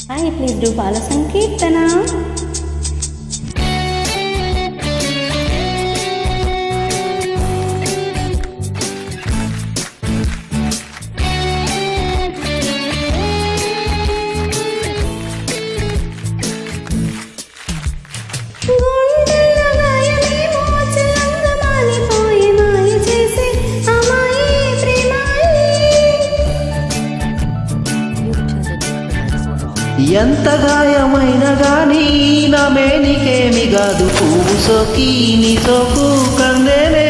Hi, please do Bala Sankirtana. ఎంత గాయమైన గానీ నా మేనికేమి గాదు పువ్వు సోకి నీ సోకు కందేనే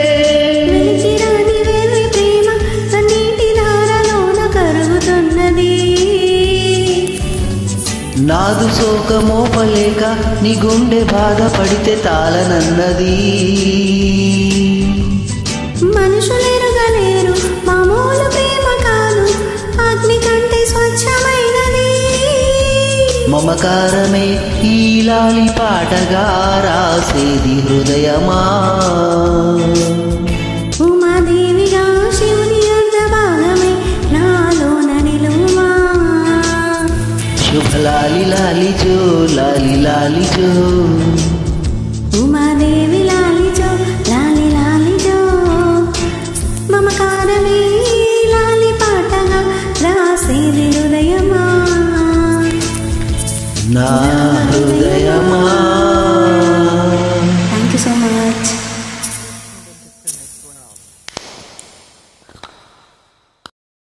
ప్రేమ సన్నిటి ధారలోన కరుగుతున్నది నాదు సోక మోపలేక నీ గుండె బాధపడితే తాళనన్నది మనుషులెరుగలేరు మామూలు ప్రేమ కాదు అగ్ని కంటే స్వచ్ఛమైనది మమకారమే ఈ లాలి పాటగా రాసేది హృదయమా ఉమాదేవిగా శివుని అర్ధ భాగమే నాలోన నిలుమా శుభ లాలి లాలి జో లాలి లాలి జో ఉమాదేవి లాలిజో లాలి లాలిజో మమకారమే లాలి పాటగా రాసేది హృదయమా నా హృదయమా